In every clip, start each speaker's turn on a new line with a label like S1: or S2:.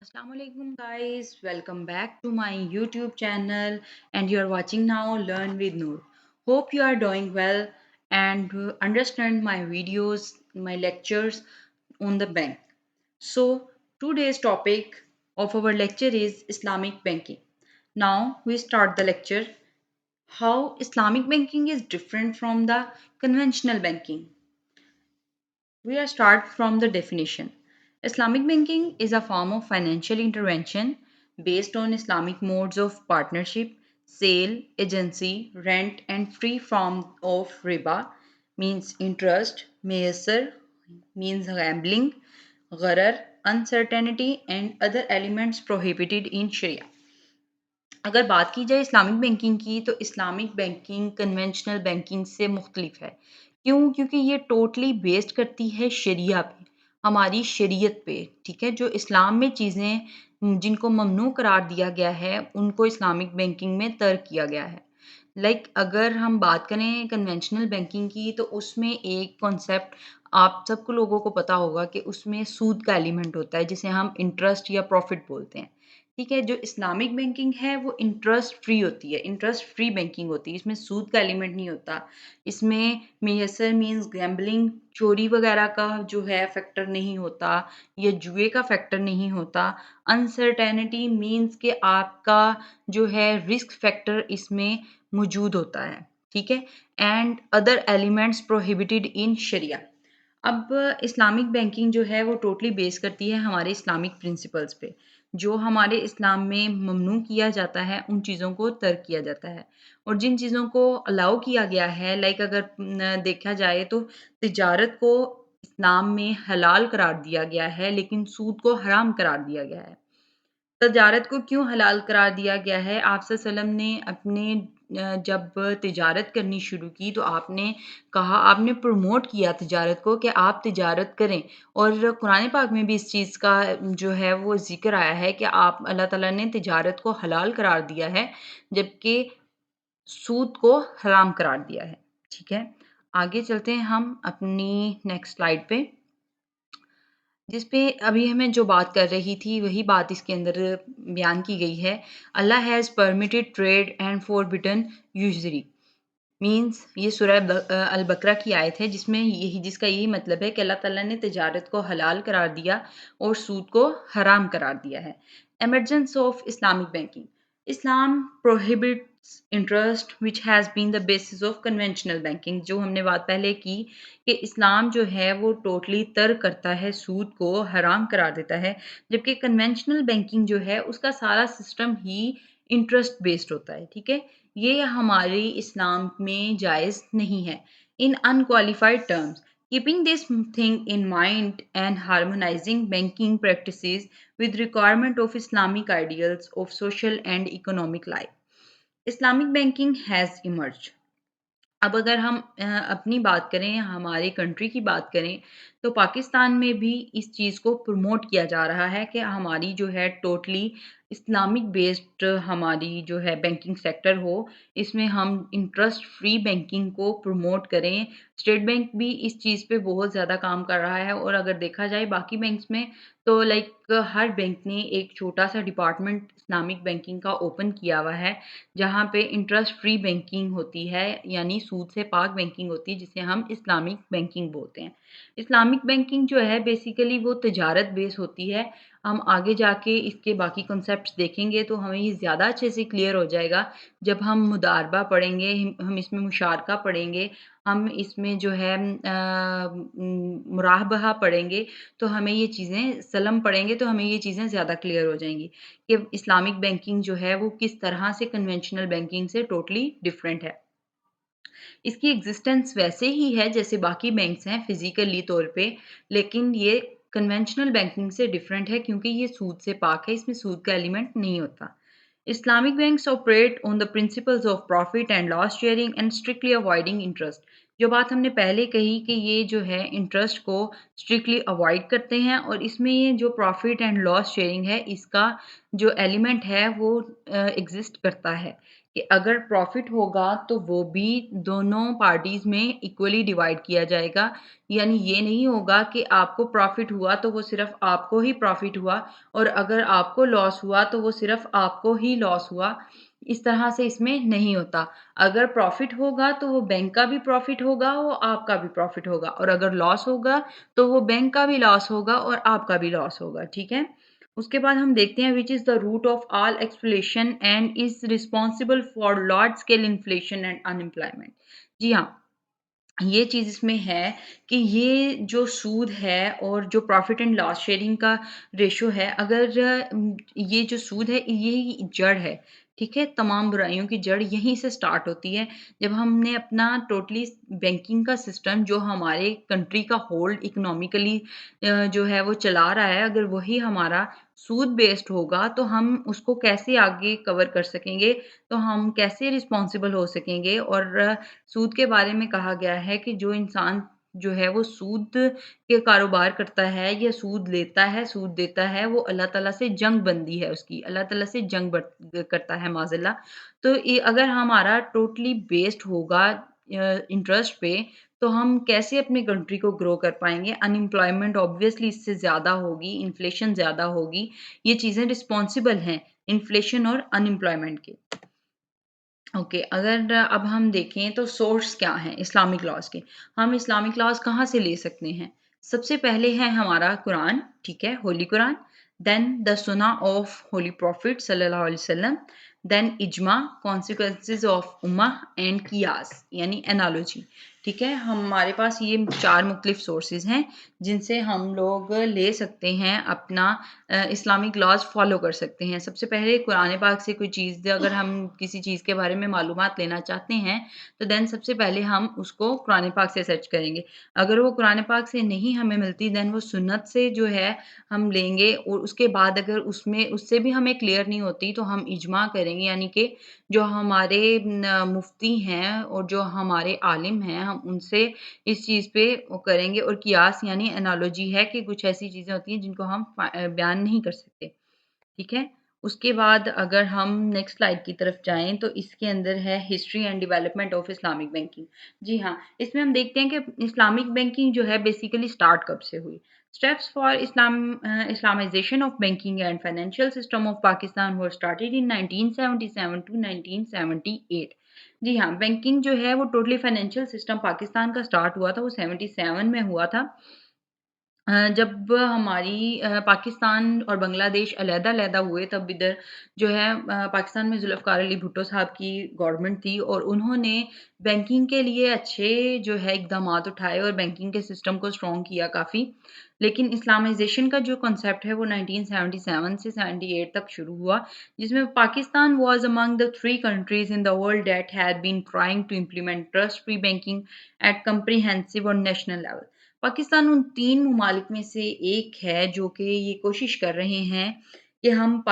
S1: Assalamualaikum guys, welcome back to my YouTube channel and you are watching now Learn with Noor. Hope you are doing well and understand my videos, my lectures on the bank. So today's topic of our lecture is Islamic banking. Now we start the lecture. How Islamic banking is different from the conventional banking. We are start from the definition. Islamic banking is a form of financial intervention based on Islamic modes of partnership, sale, agency, rent, and free form of riba means interest, mayasar means gambling, gharar, uncertainty, and other elements prohibited in Sharia. अगर बात की जाए Islamic banking की तो Islamic banking conventional banking से मुख्तलिफ है। क्यों? क्योंकि ये टोटली बेस्ड करती है शरिया पे, हमारी शरीयत पे, ठीक है? जो इस्लाम में चीज़ें जिनको ममनू करार दिया गया है, उनको इस्लामिक बैंकिंग में तर्क किया गया है। अगर हम बात करें कन्वेंशनल बैंकिंग की तो उसमें एक कॉन्सेप्ट आप सबको लोगों को पता होगा कि उसमें सूद का एलिमेंट होता है जिसे हम इंटरेस्ट या प्रॉफिट बोलते हैं। ठीक है? जो इस्लामिक बैंकिंग है वो इंटरेस्ट फ्री होती है, इंटरेस्ट फ्री बैंकिंग होती है, इसमें सूद का एलिमेंट नहीं होता। इसमें मेसर मीन्स गैम्बलिंग, चोरी वगैरह का जो है फैक्टर नहीं होता या जुए का फैक्टर नहीं होता। अनसर्टेनिटी मीन्स कि आपका जो है रिस्क फैक्टर इसमें मौजूद होता है, ठीक है? And other elements prohibited in शरिया। अब इस्लामिक बैंकिंग जो है वो टोटली बेस करती है हमारे इस्लामिक प्रिंसिपल्स पे। जो हमारे इस्लाम में ममनू किया जाता है, उन चीज़ों को तर्क किया जाता है और जिन चीज़ों को अलाउ किया गया है अगर देखा जाए तो तिजारत को इस्लाम में हलाल करार दिया गया है, लेकिन सूद को हराम करार दिया गया है। तजारत को क्यों हलाल करार दिया गया है? आप सल्लल्लाहु अलैहि वसल्लम ने जब तिजारत करनी शुरू की तो आपने प्रमोट किया तिजारत को कि आप तिजारत करें और कुरान पाक में भी इस चीज़ का जो है वो ज़िक्र आया है कि आप अल्लाह ताला ने तिजारत को हलाल करार दिया है, जबकि सूद को हराम करार दिया है। ठीक है? आगे चलते हैं हम अपनी नेक्स्ट स्लाइड पे। जिस पे अभी हमें जो बात कर रही थी, वही बात इसके अंदर बयान की गई है। Allah has permitted trade and forbidden usury means ये सूरह अल बकरा की आयत है जिसका यही मतलब है कि अल्लाह ताला ने तिजारत को हलाल करार दिया और सूद को हराम करार दिया है। Emergence of Islamic banking. Islam prohibits interest which has been the basis of conventional banking. जो हमने बात पहले की कि इस्लाम जो है वो टोटली तर्क करता है, सूद को हराम करार देता है, जबकि कन्वेंशनल बैंकिंग जो है उसका सारा सिस्टम ही इंटरेस्ट बेस्ड होता है, ठीक है? ये हमारे इस्लाम में जायज़ नहीं है। In unqualified terms, keeping this thing in mind and harmonising banking practices with requirement of Islamic ideals of social and economic life. Islamic banking has emerged. अब अगर हम अपनी बात करें, हमारे कंट्री की बात करें, तो पाकिस्तान में भी इस चीज़ को प्रमोट किया जा रहा है कि हमारी जो है टोटली इस्लामिक बेस्ड हमारी जो है बैंकिंग सेक्टर हो, इसमें हम इंटरेस्ट फ्री बैंकिंग को प्रमोट करें। स्टेट बैंक भी इस चीज़ पे बहुत ज़्यादा काम कर रहा है और अगर देखा जाए बाकी बैंक्स में तो हर बैंक ने एक छोटा-सा डिपार्टमेंट इस्लामिक बैंकिंग का ओपन किया हुआ है, जहाँ पे इंटरेस्ट फ्री बैंकिंग होती है, यानी सूद से पाक बैंकिंग होती है, जिसे हम इस्लामिक बैंकिंग बोलते हैं। इस्लामिक बैंकिंग जो है बेसिकली वो तिजारत बेस होती है। हम आगे जाके इसके बाकी कॉन्सेप्ट्स देखेंगे तो हमें ये ज़्यादा अच्छे से क्लियर हो जाएगा जब हम मुदारबा पढ़ेंगे, हम इसमें मुशारका पढ़ेंगे, हम इसमें जो है मुराहबा पढ़ेंगे, तो हमें ये चीज़ें सलम पढ़ेंगे तो हमें ये चीज़ें ज़्यादा क्लियर हो जाएँगी कि इस्लामिक बैंकिंग जो है वो किस तरह से कन्वेंशनल बैंकिंग से टोटली डिफरेंट है। इसकी एग्ज़िस्टेंस वैसे ही है जैसे बाकी बैंक्स हैं फ़िज़िकली तौर पे, लेकिन ये कन्वेंशनल बैंकिंग से डिफरेंट है क्योंकि ये सूद से पाक है, इसमें सूद का एलिमेंट नहीं होता। Islamic banks operate on the principles of profit and loss sharing and strictly avoiding interest. जो बात हमने पहले कही कि ये जो है इंटरेस्ट को स्ट्रिक्टली अवॉइड करते हैं और इसमें ये जो प्रॉफिट एंड लॉस शेयरिंग है इसका जो एलिमेंट है वो एग्जिस्ट करता है कि अगर प्रॉफिट होगा तो वो भी दोनों पार्टीज़ में इक्वली डिवाइड किया जाएगा। यानी ये नहीं होगा कि आपको प्रॉफिट हुआ तो वो सिर्फ़ आपको ही प्रॉफिट हुआ और अगर आपको लॉस हुआ तो वो सिर्फ़ आपको ही लॉस हुआ। इस तरह से इसमें नहीं होता। अगर प्रॉफिट होगा तो वो बैंक का भी प्रॉफिट होगा, वो आपका भी प्रॉफिट होगा और अगर लॉस होगा तो वो बैंक का भी लॉस होगा और आपका भी लॉस होगा, ठीक है? उसके बाद हम देखते हैं which is the root of all exploitation and is responsible for large scale inflation and unemployment. जी हाँ, ये चीज़ इसमें है कि ये जो सूद है और जो प्रॉफ़िट एंड लॉस शेयरिंग का रेशियो है, अगर ये जो सूद है, यही जड़ है, ठीक है? तमाम बुराइयों की जड़ यहीं से स्टार्ट होती है। जब हमने अपना टोटली बैंकिंग का सिस्टम जो हमारे कंट्री का होल्ड इकोनॉमिकली जो है वो चला रहा है, अगर वही हमारा सूद बेस्ड होगा, तो हम उसको कैसे आगे कवर कर सकेंगे? तो हम कैसे रिस्पॉन्सिबल हो सकेंगे? और सूद के बारे में कहा गया है कि जो इंसान जो है वो सूद के कारोबार करता है या सूद लेता है, सूद देता है, वो अल्लाह ताला से जंग बंदी है उसकी, अल्लाह ताला से जंग करता है माज़अल्लाह। तो ये अगर हमारा टोटली बेस्ड होगा इंटरेस्ट पे, तो हम कैसे अपनी कंट्री को ग्रो कर पाएँगे? अनएम्प्लॉयमेंट ऑब्वियसली इससे ज़्यादा होगी, इन्फ्लेशन ज़्यादा होगी, ये चीज़ें रिस्पॉन्सिबल हैं इन्फ्लेशन और अनएम्प्लॉयमेंट के। ओके, अगर अब हम देखें तो सोर्स क्या हैं इस्लामिक लॉज़ के? हम इस्लामिक लॉज़ कहाँ से ले सकते हैं? सबसे पहले है हमारा कुरान, ठीक है? होली कुरान, देन द सुन्नह ऑफ होली प्रॉफिट सल्लल्लाहु अलैहि वसल्लम, देन इज्मा, कॉन्सिक्वेंसेस ऑफ उम्मह एंड कियास यानी एनालॉजी, ठीक है? हमारे पास ये 4 मुख्तलिफ सोर्सेज़ हैं, जिनसे हम लोग ले सकते हैं अपना इस्लामिक लॉज़ फ़ॉलो कर सकते हैं। सबसे पहले कुरान पाक से कोई चीज़ अगर हम किसी चीज़ के बारे में मालूमात लेना चाहते हैं, तो देन सबसे पहले हम उसको कुरान पाक से सर्च करेंगे। अगर वो कुरान पाक से नहीं हमें मिलती देन वो सुन्नत से जो है हम लेंगे और उसके बाद अगर उसमें उससे भी हमें क्लियर नहीं होती तो हम इजमा करेंगे यानी कि जो हमारे मुफ्ती हैं और जो हमारे आलिम हैं हम उनसे इस चीज़ पे वो करेंगे और कियास यानी एनालॉजी है कि कुछ ऐसी चीज़ें होती हैं जिनको हम बयान नहीं कर सकते, ठीक है? उसके बाद अगर हम नेक्स्ट स्लाइड की तरफ जाएँ तो इसके अंदर है history and development of Islamic banking. जी हाँ, इसमें हम देखते हैं कि इस्लामिक बैंकिंग जो है बेसिकली स्टार्ट कब से हुई? Steps for Islamisation of banking and financial system of Pakistan were started in 1977 to 1978। जी हाँ, बैंकिंग जो है वो टोटली फाइनेंशियल सिस्टम पाकिस्तान का स्टार्ट हुआ था, वो 77 में हुआ था। जब हमारी पाकिस्तान और बांग्लादेश अलहदा-अलहदा हुए तब इधर जो है पाकिस्तान में ज़ुल्फ़िकार अली भुट्टो साहब की गवर्नमेंट थी और उन्होंने बैंकिंग के लिए अच्छे जो है इक़दामात उठाए और बैंकिंग के सिस्टम को स्ट्रॉन्ग किया काफ़ी। लेकिन इस्लामाइज़ेशन का जो कॉन्सेप्ट है वो 1977 से 78 तक शुरू हुआ, जिसमें Pakistan was among the 3 countries in the world that had been trying to implement trust free banking at comprehensive और नेशनल लेवल। पाकिस्तान उन 3 ममालिक में से एक है जो कि ये कोशिश कर रहे हैं कि हम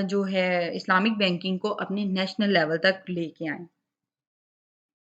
S1: जो है इस्लामिक बैंकिंग को अपने नेशनल लेवल तक लेके आएँ,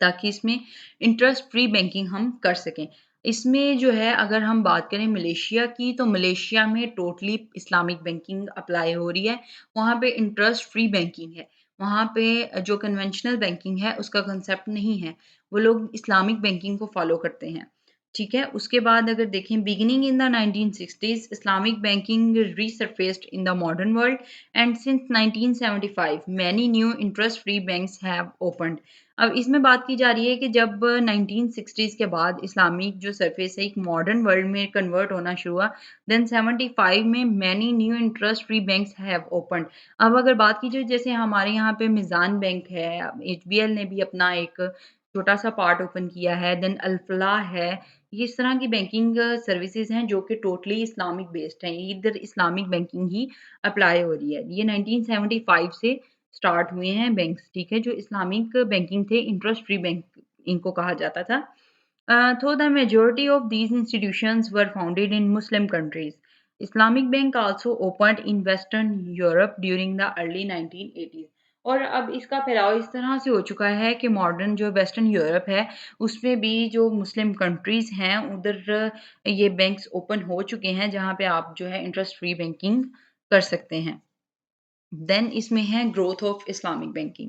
S1: ताकि इसमें इंटरेस्ट फ्री बैंकिंग हम कर सकें। इसमें जो है अगर हम बात करें मलेशिया की, तो मलेशिया में टोटली इस्लामिक बैंकिंग अप्लाई हो रही है। वहाँ पे इंटरेस्ट फ्री बैंकिंग है। वहाँ पे जो कन्वेंशनल बैंकिंग है उसका कांसेप्ट नहीं है। वो लोग इस्लामिक बैंकिंग को फ़ॉलो करते हैं। ठीक है? उसके बाद अगर देखें beginning in the 1960s Islamic banking resurfaced in the modern world and since 1975 many new interest free banks have opened। अब इसमें बात की जा रही है कि जब 1960s के बाद इस्लामिक जो सरफेस है एक मॉडर्न वर्ल्ड में कन्वर्ट होना शुरू हुआ, देन 75 में many new interest free banks have opened. अब अगर बात की जाए जैसे हमारे यहाँ पे मिज़ान बैंक है, एचबीएल ने भी अपना एक छोटा-सा पार्ट ओपन किया है, देन अल-फलाह है, ये इस तरह की बैंकिंग सर्विसेज़ हैं जो कि टोटली इस्लामिक बेस्ड हैं। इधर इस्लामिक बैंकिंग ही अप्लाई हो रही है। ये 1975 से स्टार्ट हुए हैं बैंक्स, ठीक है? जो इस्लामिक बैंकिंग थे, इंटरेस्ट फ्री बैंक इनको कहा जाता था। Though the majority of these institutions were founded in Muslim countries, Islamic Bank also opened in Western Europe during the early 1980s। और अब इसका फैलाव इस तरह से हो चुका है कि मॉडर्न जो वेस्टर्न यूरोप है, उसमें भी जो मुस्लिम कंट्रीज़ हैं, उधर ये बैंक्स ओपन हो चुके हैं, जहाँ पे आप जो है इंटरेस्ट फ्री बैंकिंग कर सकते हैं। देन इसमें है growth of Islamic banking.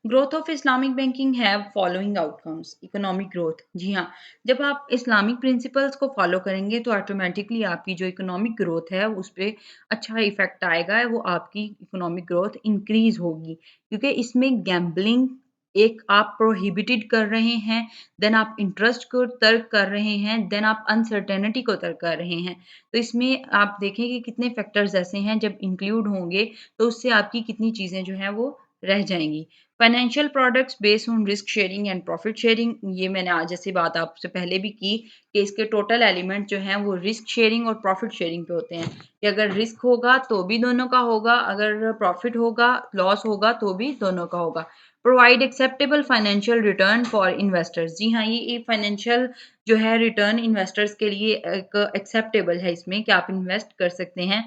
S1: Growth of Islamic banking have following outcomes. Economic growth, जी हाँ, जब आप इस्लामिक प्रिंसिपल्स को फॉलो करेंगे तो ऑटोमेटिकली आपकी जो इकोनॉमिक ग्रोथ है उस पे अच्छा इफेक्ट आएगा, वो आपकी इकोनॉमिक ग्रोथ इंक्रीज होगी, क्योंकि इसमें गैम्बलिंग एक आप प्रोहिबिटेड कर रहे हैं, देन आप इंटरेस्ट को तर्क कर रहे हैं, देन आप अनसर्टेनिटी को तर्क कर रहे हैं। तो इसमें आप देखें कि कितने फैक्टर्स ऐसे हैं जब इंक्लूड होंगे तो उससे आपकी कितनी चीज़ें जो हैं वो रह जाएँगी। Financial products based on risk sharing and profit sharing, ये मैंने आज जैसी बात आपसे पहले भी की कि इसके टोटल एलिमेंट जो हैं वो रिस्क शेयरिंग और प्रॉफिट शेयरिंग पे होते हैं, कि अगर रिस्क होगा तो भी दोनों का होगा, अगर प्रॉफिट होगा, लॉस होगा तो भी दोनों का होगा। Provide acceptable financial return for investors, जी हाँ, ये फाइनेंशियल जो है रिटर्न इन्वेस्टर्स के लिए एक एक्सेप्टेबल है इसमें कि आप इन्वेस्ट कर सकते हैं।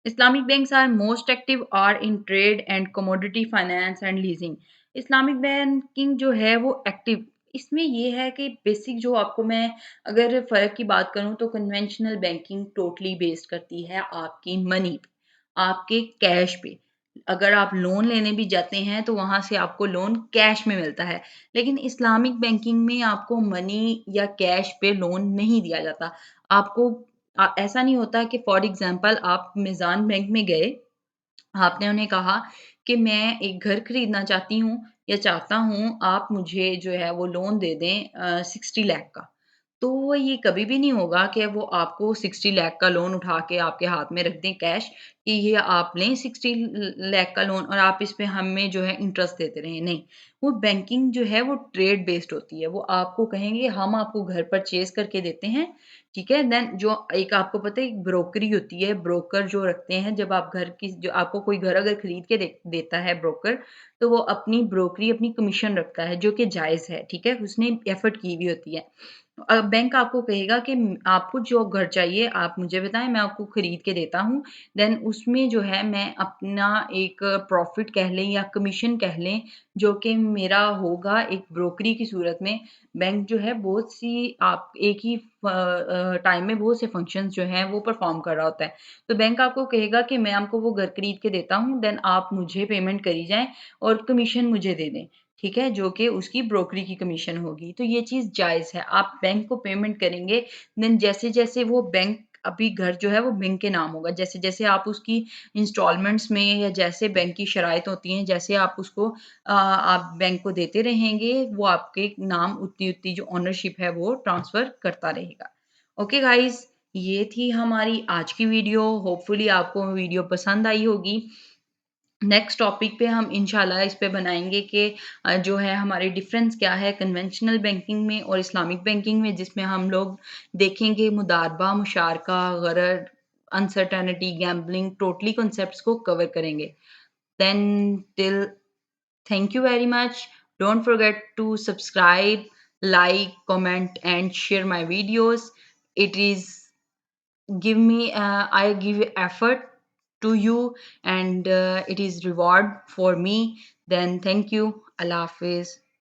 S1: Islamic banks are most active are in trade and commodity finance and leasing. Islamic banking जो है वो एक्टिव, इसमें ये है कि बेसिक जो आपको मैं अगर फ़र्क की बात करूँ तो कन्वेंशनल बैंकिंग टोटली बेस्ड करती है आपकी मनी पे, आपके कैश पे। अगर आप लोन लेने भी जाते हैं तो वहाँ से आपको लोन कैश में मिलता है। लेकिन इस्लामिक बैंकिंग में आपको मनी या कैश पे लोन नहीं दिया जाता। आपको ऐसा नहीं होता कि फॉर एग्ज़ाम्पल आप मीज़ान बैंक में गए, आपने उन्हें कहा कि मैं एक घर खरीदना चाहती हूँ या चाहता हूँ, आप मुझे जो है वो लोन दे दें 60 लाख का। तो ये कभी भी नहीं होगा कि वो आपको 60 लाख का लोन उठा के आपके हाथ में रख दें कैश, कि ये आप लें 60 लाख का लोन और आप इस पे हमें जो है इंटरेस्ट देते रहें, नहीं। वो बैंकिंग जो है वो ट्रेड बेस्ड होती है। वो आपको कहेंगे हम आपको घर परचेज़ करके देते हैं, ठीक है? देन जो एक आपको पता है एक ब्रोकरी होती है, ब्रोकर जो रखते हैं जब आप घर की जो आपको कोई घर अगर खरीद के देता है ब्रोकर, तो वो अपनी ब्रोकरी अपनी कमीशन रखता है जो कि जायज़ है, ठीक है? उसने एफर्ट की हुई होती है। बैंक आपको कहेगा कि आपको जो घर चाहिए आप मुझे बताएँ, मैं आपको खरीद के देता हूँ। देन उसमें जो है मैं अपना एक प्रॉफ़िट कह लें या कमीशन कह लें, जो कि मेरा होगा एक ब्रोकरी की सूरत में। बैंक जो है बहुत सी आप एक ही टाइम में बहुत से फंक्शंस जो हैं वो परफ़ॉर्म कर रहा होता है। तो बैंक आपको कहेगा कि मैं आपको वो घर खरीद के देता हूँ, देन आप मुझे पेमेंट करी जाएँ और कमीशन मुझे दे दें। ठीक है? जो कि उसकी ब्रोकरी की कमीशन होगी। तो ये चीज़ जायज़ है। आप बैंक को पेमेंट करेंगे, देन जैसे-जैसे वो बैंक अभी घर जो है वो बैंक के नाम होगा। जैसे-जैसे आप उसकी इंस्टॉलमेंट्स में या जैसे बैंक की शराइत होती हैं, जैसे आप उसको आप बैंक को देते रहेंगे, वो आपके नाम उतनी-उतनी जो ओनरशिप है वो ट्रांसफ़र करता रहेगा। ओके गाइज़, ये थी हमारी आज की वीडियो। होपफुली आपको वीडियो पसंद आई होगी। नेक्स्ट टॉपिक पे हम इंशाल्लाह इस पे बनाएँगे कि जो है हमारे डिफ़रेंस क्या है कन्वेंशनल बैंकिंग में और इस्लामिक बैंकिंग में, जिसमें हम लोग देखेंगे मुदारबा, मुशारका, गरर, अनसर्टेनिटी, गैम्बलिंग टोटली कॉन्सेप्ट्स को कवर करेंगे। Then till thank you very much. Don't forget to subscribe, like, comment and share my videos. It is give me I give effort to you and it is reward for me. Then thank you. Allah Hafiz.